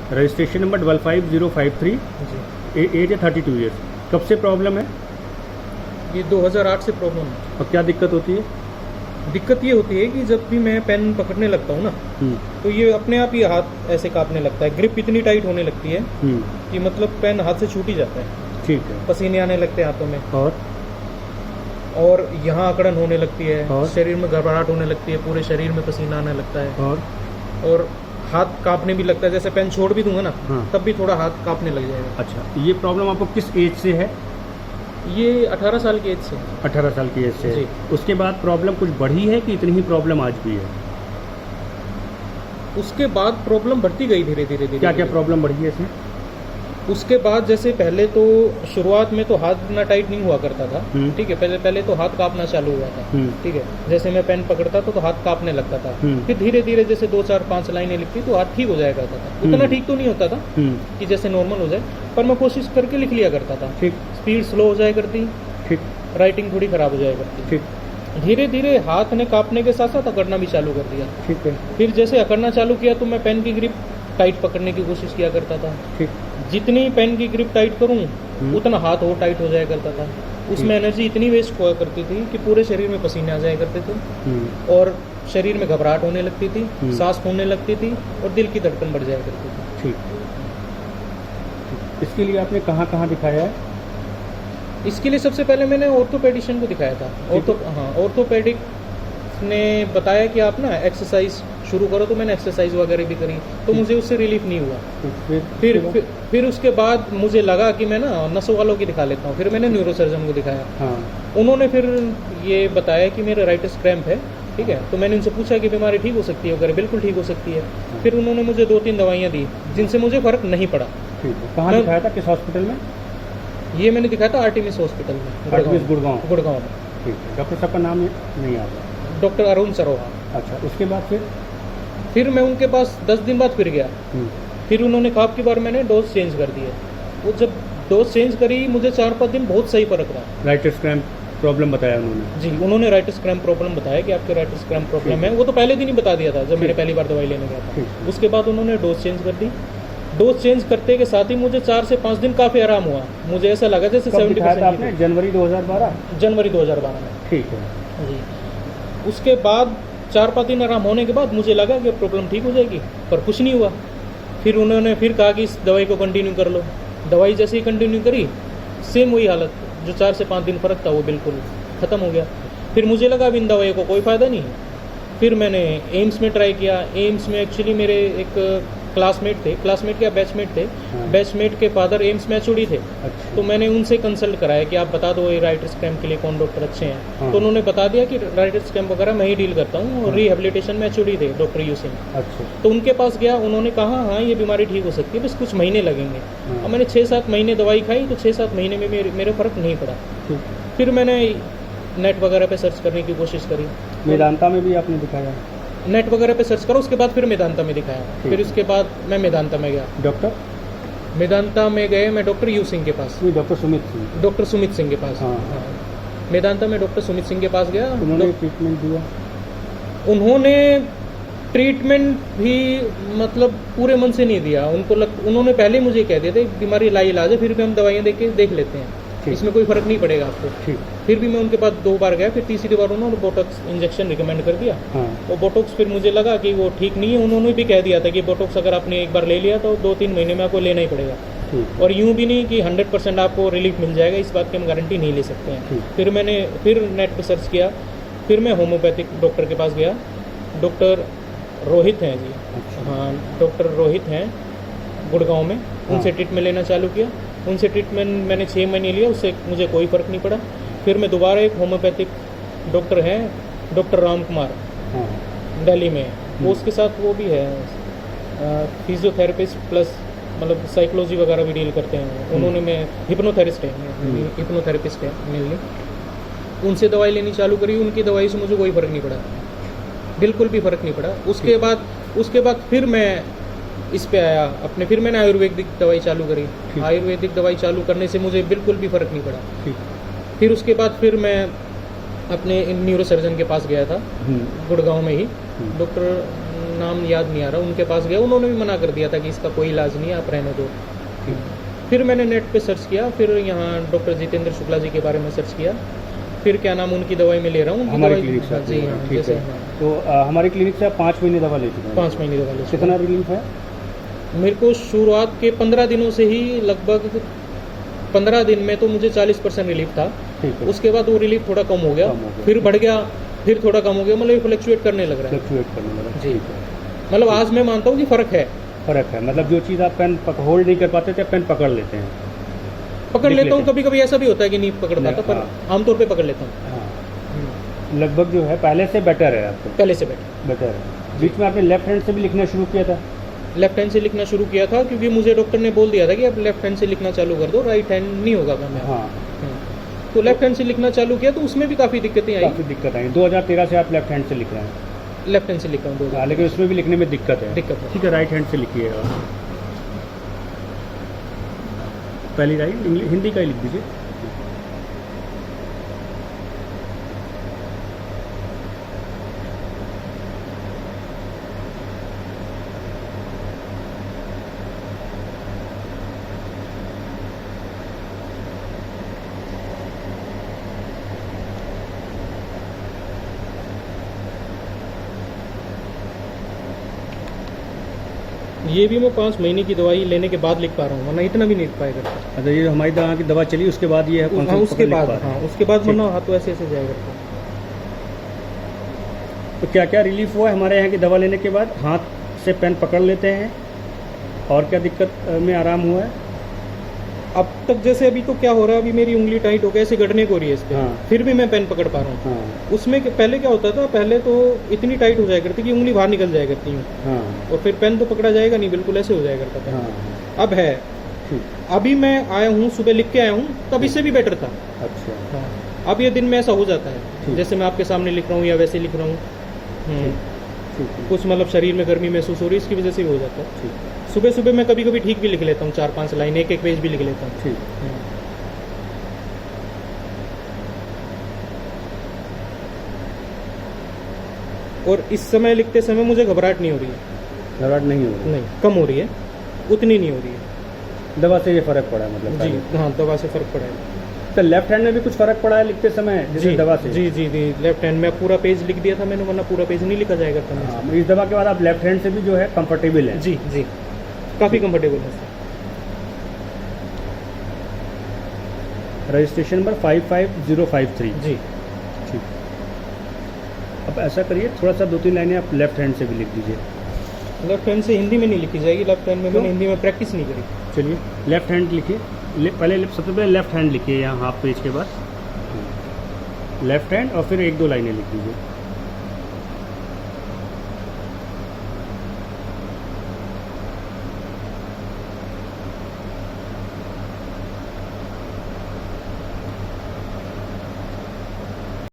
Registration number 55053, जी। As है 32 years. कब से प्रॉब्लम है ये 2008 से प्रॉब्लम है। और क्या दिक्कत होती है? दिक्कत ये होती है कि जब भी मैं पेन पकड़ने लगता हूँ ना, तो ये अपने आप ही हाथ ऐसे कांपने लगता है, ग्रिप इतनी टाइट होने लगती है कि मतलब पेन हाथ से छूट ही जाता है। ठीक है। पसीने आने लगते हैं हाथों में, और यहाँ अकड़न होने लगती है, और? शरीर में घबराहट होने लगती है, पूरे शरीर में पसीना आने लगता है, और हाथ कांपने भी लगता है। जैसे पेन छोड़ भी दूंगा ना, हाँ। तब भी थोड़ा हाथ कांपने लग जाएगा। अच्छा, ये प्रॉब्लम आपको किस एज से है? ये 18 साल की एज से। 18 साल की एज से। जी। उसके बाद प्रॉब्लम कुछ बढ़ी है कि इतनी ही प्रॉब्लम आज भी है? उसके बाद प्रॉब्लम बढ़ती गई धीरे धीरे धीरे। क्या क्या प्रॉब्लम बढ़ी है इसमें? उसके बाद जैसे पहले तो शुरुआत में तो हाथ इतना टाइट नहीं हुआ करता था, ठीक है। पहले तो हाथ कांपना चालू हुआ था, ठीक है। जैसे मैं पेन पकड़ता तो हाथ कांपने लगता था। फिर धीरे धीरे जैसे 2 4 5 लाइनें लिखती तो हाथ ठीक हो जाया करता था। उतना ठीक तो नहीं होता था कि जैसे नॉर्मल हो जाए, पर मैं कोशिश करके लिख लिया करता था। ठीक। स्पीड स्लो हो जाया करती, ठीक। राइटिंग थोड़ी खराब हो जाया करती। ठीक। धीरे धीरे हाथ ने कांपने के साथ साथ अकड़ना भी चालू कर दिया। ठीक है। फिर जैसे अकड़ना चालू किया तो मैं पेन की ग्रिप टाइट पकड़ने की कोशिश किया करता था। ठीक। जितनी पेन की ग्रिप टाइट करूं उतना हाथ और टाइट हो जाया करता था। उसमें एनर्जी इतनी वेस्ट हुआ करती थी कि पूरे शरीर में पसीने आ जाया करते थे, और शरीर में घबराहट होने लगती थी, सांस फूलने लगती थी, और दिल की धड़कन बढ़ जाया करती थी। ठीक। इसके लिए आपने कहाँ कहाँ दिखाया है? इसके लिए सबसे पहले मैंने ऑर्थोपेडिशियन को दिखाया था। ऑर्थोपेडिक ने बताया कि आप ना एक्सरसाइज शुरू करो, तो मैंने एक्सरसाइज वगैरह भी करी, तो मुझे उससे रिलीफ नहीं हुआ। फिर उसके बाद मुझे लगा कि मैं ना नसों वालों की दिखा लेता हूँ। फिर मैंने न्यूरोसर्जन को दिखाया। हाँ। उन्होंने फिर ये बताया कि मेरा राइटस क्रैम्प है, ठीक है। तो मैंने उनसे पूछा कि बीमारी ठीक हो सकती है वगैरह। बिल्कुल ठीक हो सकती है। फिर उन्होंने मुझे 2-3 दवाइयाँ दी जिनसे मुझे फर्क नहीं पड़ा। ठीक है। कहाँ दिखाया था, किस हॉस्पिटल में? ये मैंने दिखाया था आर्टिमिस हॉस्पिटल में, गुड़गांव में। ठीक है। डॉक्टर साहब का नाम नहीं आता? डॉक्टर अरुण सरोहा। अच्छा, उसके बाद फिर मैं उनके पास 10 दिन बाद फिर गया। फिर उन्होंने कहा की बार मैंने डोज चेंज कर दिया। वो जब डोज चेंज करी, मुझे 4-5 दिन बहुत सही फर्क रहा। राइटस क्रैम्प प्रॉब्लम बताया उन्होंने? जी, उन्होंने राइटस क्रैम्प प्रॉब्लम बताया कि आपके राइटस क्रैम्प प्रॉब्लम है। वो तो पहले दिन ही बता दिया था जब मैंने पहली बार दवाई लेने गया था। उसके बाद उन्होंने डोज चेंज कर दी। डोज चेंज करते के साथ ही मुझे 4 से 5 दिन काफ़ी आराम हुआ। मुझे ऐसा लगा जैसे 70% आपने जनवरी 2012? जनवरी 2012 में। ठीक है जी। उसके बाद 4-5 दिन आराम होने के बाद मुझे लगा कि प्रॉब्लम ठीक हो जाएगी, पर कुछ नहीं हुआ। फिर उन्होंने फिर कहा कि इस दवाई को कंटिन्यू कर लो। दवाई जैसे ही कंटिन्यू करी, सेम वही हालत, जो 4 से 5 दिन फर्क था वो बिल्कुल ख़त्म हो गया। फिर मुझे लगा अब इन दवाइयों को कोई फ़ायदा नहीं है। फिर मैंने एम्स में ट्राई किया। एम्स में एक्चुअली मेरे एक क्लासमेट क्या बैचमेट थे। बैचमेट के फादर एम्स में एचओडी थे। अच्छा। तो मैंने उनसे कंसल्ट कराया कि आप बता दो ये राइटस क्रैम्प के लिए कौन डॉक्टर अच्छे हैं। तो उन्होंने बता दिया कि राइटस क्रैम्प वगैरह मैं ही डील करता हूँ, और रिहेबिलिटेशन में एचओडी थे डॉक्टर यू सिंह। अच्छा। तो उनके पास गया, उन्होंने कहा हाँ ये बीमारी ठीक हो सकती है, बस कुछ महीने लगेंगे। और मैंने 6-7 महीने दवाई खाई, तो 6-7 महीने में मेरे फ़र्क नहीं पड़ा। फिर मैंने नेट वगैरह पे सर्च करने की कोशिश करी। मेदांता में भी आपने दिखाया? नेट वगैरह पे सर्च करो, उसके बाद फिर मेदांता में दिखाया। फिर उसके बाद मैं मेदांता में गया। डॉक्टर मेदांता में गए मैं डॉक्टर यू सिंह के पास। डॉक्टर सुमित सिंह के पास। हाँ। मेदांता में डॉक्टर सुमित सिंह के पास गया। उन्होंने ट्रीटमेंट दिया? उन्होंने ट्रीटमेंट भी मतलब पूरे मन से नहीं दिया। उन्होंने पहले मुझे कह दिया था बीमारी लाइलाज है, फिर भी हम दवाइयाँ देख लेते हैं, इसमें कोई फर्क नहीं पड़ेगा आपको। फिर भी मैं उनके पास 2 बार गया। फिर तीसरी बार उन्होंने बोटॉक्स इंजेक्शन रिकमेंड कर दिया। वो बोटॉक्स फिर मुझे लगा कि वो ठीक नहीं है। उन्होंने भी कह दिया था कि बोटॉक्स अगर आपने एक बार ले लिया तो 2-3 महीने में आपको लेना ही पड़ेगा, और यूं भी नहीं कि 100% आपको रिलीफ मिल जाएगा, इस बात की हम गारंटी नहीं ले सकते हैं। फिर मैंने नेट पर सर्च किया। फिर मैं होम्योपैथिक डॉक्टर के पास गया। डॉक्टर रोहित हैं जी। हाँ, डॉक्टर रोहित हैं गुड़गांव में। उनसे ट्रीटमेंट लेना चालू किया। उनसे ट्रीटमेंट मैंने 6 महीने लिया, उससे मुझे कोई फ़र्क नहीं पड़ा। फिर मैं दोबारा एक होम्योपैथिक डॉक्टर हैं, डॉक्टर राम कुमार, दिल्ली में। वो उसके साथ वो भी है फिजियोथेरेपिस्ट प्लस मतलब साइकोलॉजी वगैरह भी डील करते हैं। उन्होंने मैं हिप्नोथेरेपिस्ट है मेनली। उनसे दवाई लेनी चालू करी। उनकी दवाई से मुझे कोई फ़र्क नहीं पड़ा, बिल्कुल भी फ़र्क नहीं पड़ा। उसके बाद फिर मैं इस पे आया अपने। फिर मैंने आयुर्वेदिक दवाई चालू करी। आयुर्वेदिक दवाई चालू करने से मुझे बिल्कुल भी फ़र्क नहीं पड़ा। फिर उसके बाद फिर मैं अपने न्यूरोसर्जन के पास गया था गुड़गांव में ही। डॉक्टर नाम याद नहीं आ रहा, उनके पास गया, उन्होंने भी मना कर दिया था कि इसका कोई इलाज नहीं है, आप रहने दो। फिर मैंने नेट पे सर्च किया, फिर यहाँ डॉक्टर जितेंद्र शुक्ला जी के बारे में सर्च किया, फिर क्या नाम उनकी दवाई में ले रहा हूँ, उनकी हमारे दवाई। क्लिनिक से हाँ, जी हाँ, ठीक जैसे है। हाँ, तो हमारी क्लिनिक से आप 5 महीने दवा ले चुके हैं। 5 महीने दवा ले चुका कितना रिलीफ है? हूँ। मेरे को शुरुआत के 15 दिनों से ही लगभग 15 दिन में तो मुझे 40% रिलीफ था। ठीक है। उसके बाद वो रिलीफ थोड़ा कम हो गया, कम हो गया। फिर बढ़ गया, फिर थोड़ा कम हो गया, मतलब फ्लक्चुएट करने लग रहा है। फ्लक्चुएट करने लगा। जी। ठीक है। मतलब आज मैं मानता हूँ कि फ़र्क है, फर्क है, मतलब जो चीज़ आप पेन होल्ड नहीं कर पाते थे, पेन पकड़ लेते हैं। पकड़ लिख लेता हूँ। लेते कभी कभी ऐसा भी होता है कि नहीं पकड़ पाता, पर हाँ। आमतौर पे पकड़ लेता हूँ। हाँ, लगभग जो है पहले से बेटर है आपको। पहले से बेटर। बेटर है। बीच में आपने लेफ्ट हैंड से भी लिखना शुरू किया था? लेफ्ट हैंड से लिखना शुरू किया था क्योंकि मुझे डॉक्टर ने बोल दिया था कि आप लेफ्ट हैंड से लिखना चालू कर दो, राइट हैंड नहीं होगा काम। हाँ, तो लेफ्ट हैंड से लिखना चालू किया तो उसमें भी काफ़ी दिक्कतें आई। काफ़ी दिक्कत आई। 2013 से आप लेफ्ट हैंड से लिख रहे हैं? लेफ्ट हैंड से लिख रहा हूँ हाँ, लेकिन उसमें भी लिखने में दिक्कत है। दिक्कत है। ठीक है, राइट हैंड से लिखिएगा। पहली राइट हिंदी का ही लिख दीजिए। ये भी मैं 5 महीने की दवाई लेने के बाद लिख पा रहा हूँ, वरना इतना भी नहीं लिख पाएगा। अच्छा, ये हमारी दवा की दवा चली उसके बाद ये है कौन सा हाँ, उसके लिख बाद, पा रहे हैं? हाँ उसके बाद ठीक। वरना हाथों ऐसे ऐसे जाएगा। तो क्या क्या रिलीफ हुआ है हमारे यहाँ की दवा लेने के बाद? हाथ से पेन पकड़ लेते हैं, और क्या दिक्कत में आराम हुआ है? अब तक जैसे अभी तो क्या हो रहा है, अभी मेरी उंगली टाइट हो गई, ऐसे गड़ने को रही है इस पे, हाँ। फिर भी मैं पेन पकड़ पा रहा हूँ। हाँ उसमें पहले क्या होता था, पहले तो इतनी टाइट हो जाया करती कि उंगली बाहर निकल जाया करती हूँ, हाँ और फिर पेन तो पकड़ा जाएगा नहीं, बिल्कुल ऐसे हो जाया करता था। हाँ। अब है, ठीक। अभी मैं आया हूँ, सुबह लिख के आया हूँ, तब इससे भी बेटर था। अच्छा। हाँ, अब ये दिन में ऐसा हो जाता है, ठीक। जैसे मैं आपके सामने लिख रहा हूँ या वैसे लिख रहा हूँ। ठीक है। कुछ मतलब शरीर में गर्मी महसूस हो रही है, इसकी वजह से भी हो जाता है। ठीक। सुबह सुबह मैं कभी कभी ठीक भी लिख लेता हूँ, 4-5 लाइन, एक पेज भी लिख लेता हूँ। ठीक। और इस समय लिखते समय मुझे घबराहट नहीं हो रही है। घबराहट नहीं हो रही? नहीं, कम हो रही है, उतनी नहीं हो रही है। दवा से ये फर्क पड़ा है मतलब? जी हाँ, दवा से फर्क पड़ा है। तो लेफ्ट हैंड में भी कुछ फर्क पड़ा है लिखते समय जैसे दवा से? जी जी जी, लेफ्ट हैंड में पूरा पेज लिख दिया था मैंने, वरना पूरा पेज नहीं लिखा जाएगा था। हाँ, इस दवा के बाद आप लेफ्ट हैंड से भी जो है कंफर्टेबल है? जी जी, काफ़ी कंफर्टेबल है। Registration number 55053। जी। ठीक। अब ऐसा करिए, थोड़ा सा 2-3 लाइनें आप लेफ्ट हैंड से भी लिख दीजिए। लेफ्ट हैंड से हिंदी में नहीं लिखी जाएगी, लेफ्ट हैंड में मैंने हिंदी में प्रैक्टिस नहीं करी। चलिए लेफ्ट हैंड लिखिए। पहले सबसे पहले लेफ्ट हैंड लिखिए, यहाँ हाफ पेज के बाद लेफ्ट हैंड, और फिर 1-2 लाइनें लिख दीजिए।